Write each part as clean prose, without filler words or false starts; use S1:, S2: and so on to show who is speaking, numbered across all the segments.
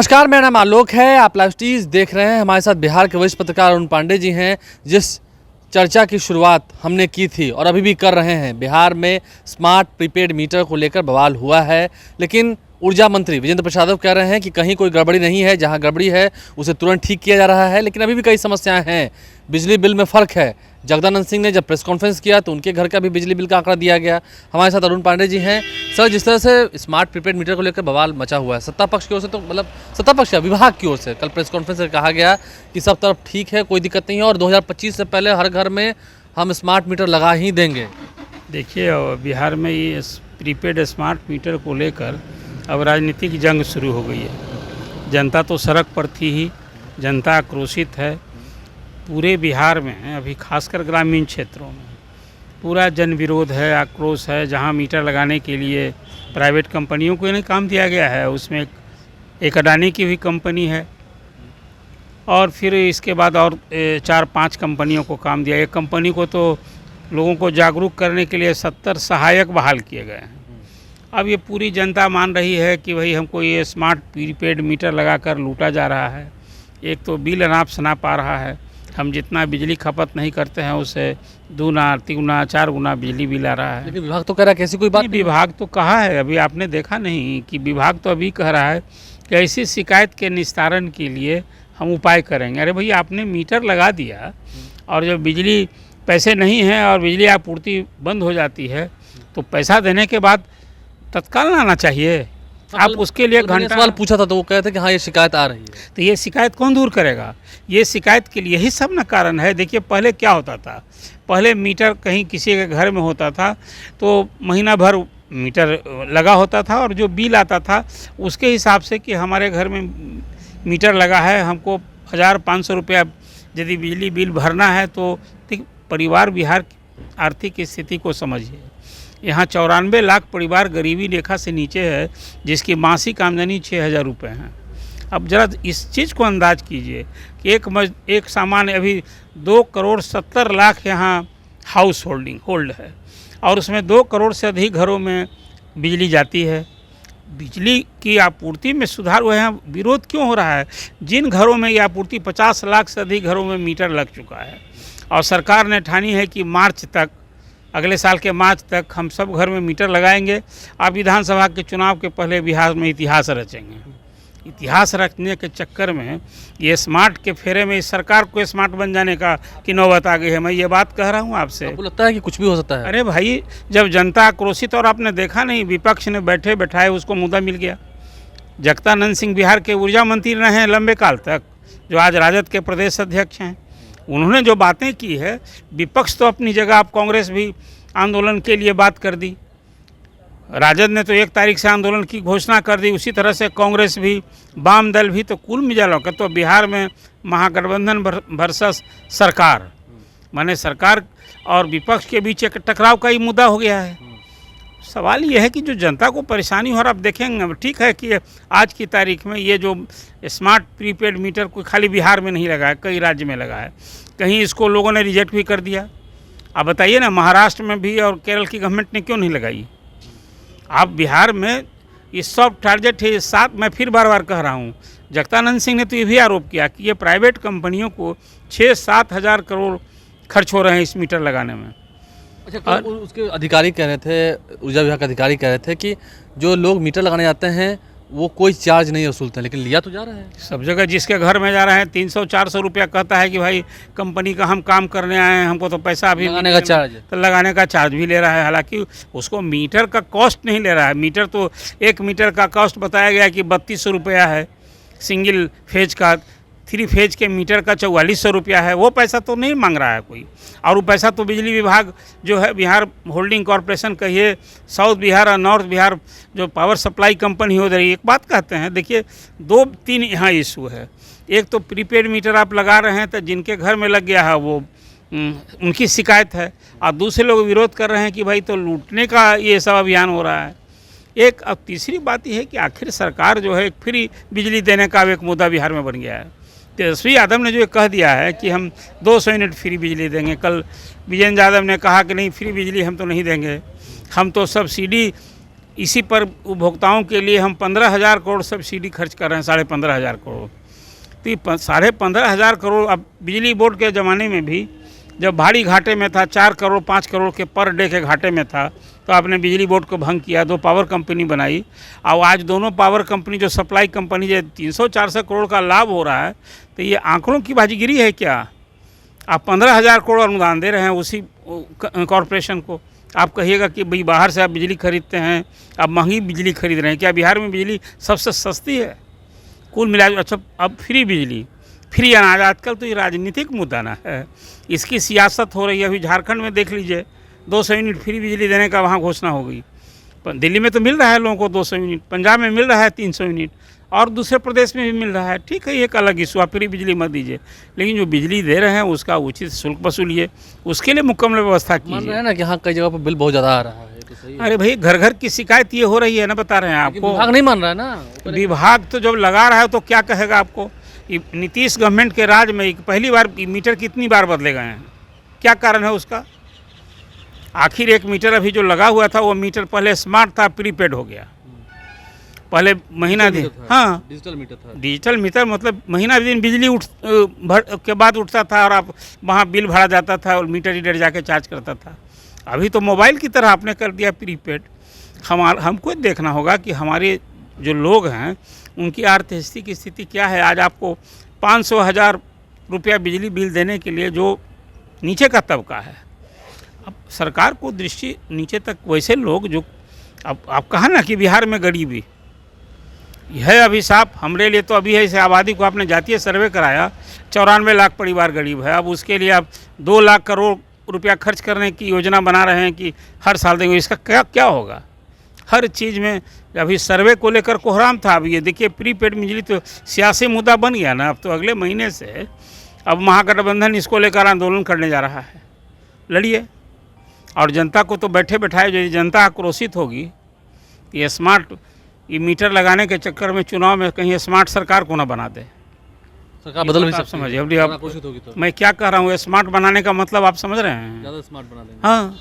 S1: नमस्कार, मेरा नाम आलोक है। आप लाइव टीज देख रहे हैं। हमारे साथ बिहार के वरिष्ठ पत्रकार अरुण पांडे जी हैं। जिस चर्चा की शुरुआत हमने की थी और अभी भी कर रहे हैं, बिहार में स्मार्ट प्रीपेड मीटर को लेकर बवाल हुआ है, लेकिन ऊर्जा मंत्री विजेंद्र प्रसाद यादव कह रहे हैं कि कहीं कोई गड़बड़ी नहीं है, जहां गड़बड़ी है उसे तुरंत ठीक किया जा रहा है। लेकिन अभी भी कई समस्याएं हैं। बिजली बिल में फ़र्क है। जगदानंद सिंह ने जब प्रेस कॉन्फ्रेंस किया तो उनके घर का भी बिजली बिल का आंकड़ा दिया गया। हमारे साथ अरुण पांडे जी हैं। सर, जिस तरह से स्मार्ट प्रीपेड मीटर को लेकर बवाल मचा हुआ है, सत्ता पक्ष की ओर से, तो मतलब सत्ता पक्ष या विभाग की ओर से कल प्रेस कॉन्फ्रेंस में कहा गया कि सब तरफ ठीक है, कोई दिक्कत नहीं है और 2025 से पहले हर घर में हम स्मार्ट मीटर लगा ही देंगे।
S2: देखिए, बिहार में ये प्रीपेड स्मार्ट मीटर को लेकर अब राजनीतिक जंग शुरू हो गई है। जनता तो सड़क पर थी ही, जनता आक्रोशित है। पूरे बिहार में अभी खासकर ग्रामीण क्षेत्रों में पूरा जन विरोध है, आक्रोश है। जहां मीटर लगाने के लिए प्राइवेट कंपनियों को इन्हें काम दिया गया है, उसमें एक अडानी की भी कंपनी है और फिर इसके बाद और 4-5 कंपनियों को काम दिया। एक कंपनी को तो लोगों को जागरूक करने के लिए 70 सहायक बहाल किए गए हैं। अब ये पूरी जनता मान रही है कि भाई हमको ये स्मार्ट प्रीपेड मीटर लगाकर लूटा जा रहा है। एक तो बिल अनाप शनाप आ रहा है। हम जितना बिजली खपत नहीं करते हैं उससे 2 गुना 3 गुना 4 गुना बिजली बिल आ रहा है।
S1: लेकिन विभाग तो कह रहा है कि ऐसी कोई बात नहीं।
S2: विभाग तो कहा है, अभी आपने देखा नहीं कि विभाग तो अभी कह रहा है कि ऐसी शिकायत के निस्तारण के लिए हम उपाय करेंगे। अरे भैया, आपने मीटर लगा दिया और जब बिजली पैसे नहीं हैं और बिजली आपूर्ति बंद हो जाती है तो पैसा देने के बाद तत्काल आना चाहिए। आप उसके लिए घंटा
S1: सवाल पूछा था तो वो कहते थे कि हाँ, ये शिकायत आ रही है।
S2: तो ये शिकायत कौन दूर करेगा? ये शिकायत के लिए ही सब ना कारण है। देखिए, पहले क्या होता था, पहले मीटर कहीं किसी के घर में होता था तो महीना भर मीटर लगा होता था और जो बिल आता था उसके हिसाब से कि हमारे घर में मीटर लगा है, हमको 1500 रुपया यदि बिजली बिल भरना है तो परिवार बिहार की आर्थिक स्थिति को समझिए। यहाँ 94 लाख परिवार गरीबी रेखा से नीचे है, जिसकी मासिक आमदनी 6000 रुपये है। अब जरा इस चीज़ को अंदाज कीजिए कि एक सामान्य अभी 2 करोड़ 70 लाख यहाँ हाउस होल्ड है और उसमें 2 करोड़ से अधिक घरों में बिजली जाती है। बिजली की आपूर्ति में सुधार हुआ है, विरोध क्यों हो रहा है? जिन घरों में ये आपूर्ति 50 लाख से अधिक घरों में मीटर लग चुका है और सरकार ने ठानी है कि मार्च तक, अगले साल के मार्च तक हम सब घर में मीटर लगाएंगे। आप विधानसभा के चुनाव के पहले बिहार में इतिहास रचेंगे। इतिहास रचने के चक्कर में ये स्मार्ट के फेरे में इस सरकार को स्मार्ट बन जाने का कि नौबत आ गई है। मैं ये बात कह रहा हूँ आपसे।
S1: आपको लगता है कि कुछ भी हो सकता है?
S2: अरे भाई, जब जनता आक्रोशित, और आपने देखा नहीं, विपक्ष ने बैठे बैठाए उसको मुद्दा मिल गया। जगदानंद सिंह बिहार के ऊर्जा मंत्री रहे हैं लंबे काल तक, जो आज राजद के प्रदेश अध्यक्ष हैं। उन्होंने जो बातें की है, विपक्ष तो अपनी जगह, आप कांग्रेस भी आंदोलन के लिए बात कर दी, राजद ने तो 1 तारीख से आंदोलन की घोषणा कर दी, उसी तरह से कांग्रेस भी, वाम दल भी। तो कुल मिला कर तो बिहार में महागठबंधन वर्सेस सरकार, माने सरकार और विपक्ष के बीच एक टकराव का ही मुद्दा हो गया है। सवाल ये है कि जो जनता को परेशानी हो रहा, आप देखेंगे, ठीक है कि आज की तारीख में ये जो स्मार्ट प्रीपेड मीटर कोई खाली बिहार में नहीं लगा है, कई राज्य में लगा है। कहीं इसको लोगों ने रिजेक्ट भी कर दिया। आप बताइए ना, महाराष्ट्र में भी और केरल की गवर्नमेंट ने क्यों नहीं लगाई? आप बिहार में ये सॉफ्ट टारगेट है। साथ मैं फिर बार बार कह रहा हूँ, जगदानंद सिंह ने तो ये भी आरोप किया कि ये प्राइवेट कंपनियों को 6-7 हज़ार करोड़ खर्च हो रहे हैं इस मीटर लगाने में।
S1: अच्छा, उसके अधिकारी कह रहे थे, ऊर्जा विभाग के अधिकारी कह रहे थे कि जो लोग मीटर लगाने जाते हैं वो कोई चार्ज नहीं वसूलते, लेकिन लिया तो जा रहा है
S2: सब जगह। जिसके घर में जा रहे हैं 300-400 रुपया कहता है कि भाई कंपनी का हम काम करने आए हैं, हमको तो पैसा अभी
S1: लगाने का चार्ज,
S2: तो लगाने का चार्ज भी ले रहा है। हालांकि उसको मीटर का कॉस्ट नहीं ले रहा है। मीटर तो 1 मीटर का कॉस्ट बताया गया कि 3200 रुपया है सिंगल फेज का। 3 फेज के मीटर का 4400 रुपया है। वो पैसा तो नहीं मांग रहा है कोई, और वो पैसा तो बिजली विभाग जो है, बिहार होल्डिंग कॉरपोरेशन कहिए, साउथ बिहार और नॉर्थ बिहार जो पावर सप्लाई कंपनी हो रही है। एक बात कहते हैं, देखिए 2-3 यहाँ इशू है। एक तो प्रीपेड मीटर आप लगा रहे हैं तो जिनके घर में लग गया है वो उनकी शिकायत है, और दूसरे लोग विरोध कर रहे हैं कि भाई तो लूटने का ये सब अभियान हो रहा है। एक अब तीसरी बात यह है कि आखिर सरकार जो है फ्री बिजली देने का एक मुद्दा बिहार में बन गया है। तेजस्वी यादव ने जो कह दिया है कि हम 200 यूनिट फ्री बिजली देंगे, कल विजेंद्र यादव ने कहा कि नहीं, फ्री बिजली हम तो नहीं देंगे, हम तो सब्सिडी इसी पर उपभोक्ताओं के लिए हम 15,000 करोड़ सब्सिडी खर्च कर रहे हैं, 15,500 करोड़। तो ये 15,500 करोड़ अब बिजली बोर्ड के ज़माने में भी जब भारी घाटे में था, 4 करोड़ 5 करोड़ के पर डे के घाटे में था, तो आपने बिजली बोर्ड को भंग किया, 2 पावर कंपनी बनाई। और आज दोनों पावर कंपनी जो सप्लाई कंपनी जो 300-400 करोड़ का लाभ हो रहा है, तो ये आंकड़ों की बाजीगिरी है क्या? आप 15,000 करोड़ अनुदान दे रहे हैं उसी कॉरपोरेशन को। आप कहिएगा कि भाई बाहर से आप बिजली खरीदते हैं, आप महंगी बिजली खरीद रहे हैं। क्या बिहार में बिजली सबसे सस्ती है? कुल मिला अच्छा अब फ्री बिजली, फ्री अनाज, आजकल तो ये राजनीतिक मुद्दा ना है, इसकी सियासत हो रही है। अभी झारखंड में देख लीजिए 200 यूनिट फ्री बिजली देने का वहाँ घोषणा हो गई। दिल्ली में तो मिल रहा है लोगों को 200 यूनिट, पंजाब में मिल रहा है 300 यूनिट, और दूसरे प्रदेश में भी मिल रहा है। ठीक है, ये एक अलग इशू, आप फ्री बिजली मत दीजिए, लेकिन जो बिजली दे रहे हैं उसका उचित शुल्क वसूलिए, उसके लिए मुकम्मल व्यवस्था
S1: मान रहे
S2: कीजिए।
S1: हैं ना कि हाँ कई जगह पर बिल बहुत ज़्यादा आ रहा है, तो सही है।
S2: अरे भाई, घर घर की शिकायत ये हो रही है ना, बता रहे हैं
S1: लेकिन
S2: आपको।
S1: विभाग नहीं मान रहा है ना।
S2: विभाग तो जब लगा रहा है तो क्या कहेगा आपको? नीतीश गवर्नमेंट के राज में पहली बार मीटर कितनी बार बदले गए हैं, क्या कारण है उसका? आखिर एक मीटर अभी जो लगा हुआ था वो मीटर पहले स्मार्ट था, प्रीपेड हो गया। पहले महीना दिन, हाँ
S1: डिजिटल मीटर था।
S2: डिजिटल मीटर मतलब महीना दिन बिजली के बाद उठता था और आप वहाँ बिल भरा जाता था और मीटर रीडर जाके चार्ज करता था। अभी तो मोबाइल की तरह आपने कर दिया प्रीपेड। हमको देखना होगा कि हमारे जो लोग हैं उनकी आर्थिक स्थिति क्या है। आज आपको 500,000 रुपया बिजली बिल देने के लिए जो नीचे का तबका है, अब सरकार को दृष्टि नीचे तक वैसे लोग जो अब आप कहा ना कि बिहार में गरीबी है अभिशाप हमारे लिए, तो अभी है इस आबादी को आपने जातीय सर्वे कराया, 94 लाख परिवार गरीब है। अब उसके लिए आप 2 लाख करोड़ रुपया खर्च करने की योजना बना रहे हैं कि हर साल देंगे। इसका क्या होगा? हर चीज़ में अभी सर्वे को लेकर कोहराम था। अब ये देखिए प्रीपेड बिजली तो सियासी मुद्दा बन गया ना। अब तो अगले महीने से अब महागठबंधन इसको लेकर आंदोलन करने जा रहा है। लड़िए, और जनता को तो बैठे बैठाए, जो जनता आक्रोशित होगी, ये स्मार्ट ये मीटर लगाने के चक्कर में चुनाव में कहीं स्मार्ट सरकार को ना बना दे।
S1: सरकार बदल भी
S2: आप
S1: सकती है।
S2: समझिए, अभी आप
S1: घोषित होगी तो
S2: मैं क्या कह रहा हूँ, स्मार्ट बनाने का मतलब आप समझ रहे हैं?
S1: ज़्यादा स्मार्ट बना देंगे।
S2: हाँ,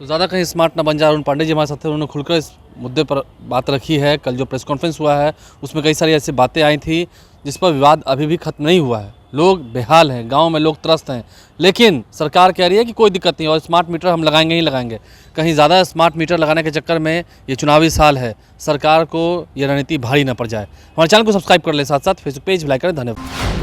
S1: तो ज़्यादा कहीं स्मार्ट ना बन जाए। अरुण पांडे जी हमारे साथ थे, उन्होंने खुलकर इस मुद्दे पर बात रखी है। कल जो प्रेस कॉन्फ्रेंस हुआ है उसमें कई सारी ऐसी बातें आई थी जिस पर विवाद अभी भी खत्म नहीं हुआ है। लोग बेहाल हैं, गांव में लोग त्रस्त हैं, लेकिन सरकार कह रही है कि कोई दिक्कत नहीं और स्मार्ट मीटर हम लगाएंगे ही लगाएंगे। कहीं ज़्यादा स्मार्ट मीटर लगाने के चक्कर में ये चुनावी साल है, सरकार को ये रणनीति भारी न पड़ जाए। हमारे चैनल को सब्सक्राइब कर लें, साथ साथ फेसबुक पेज भी लाइक करें। धन्यवाद।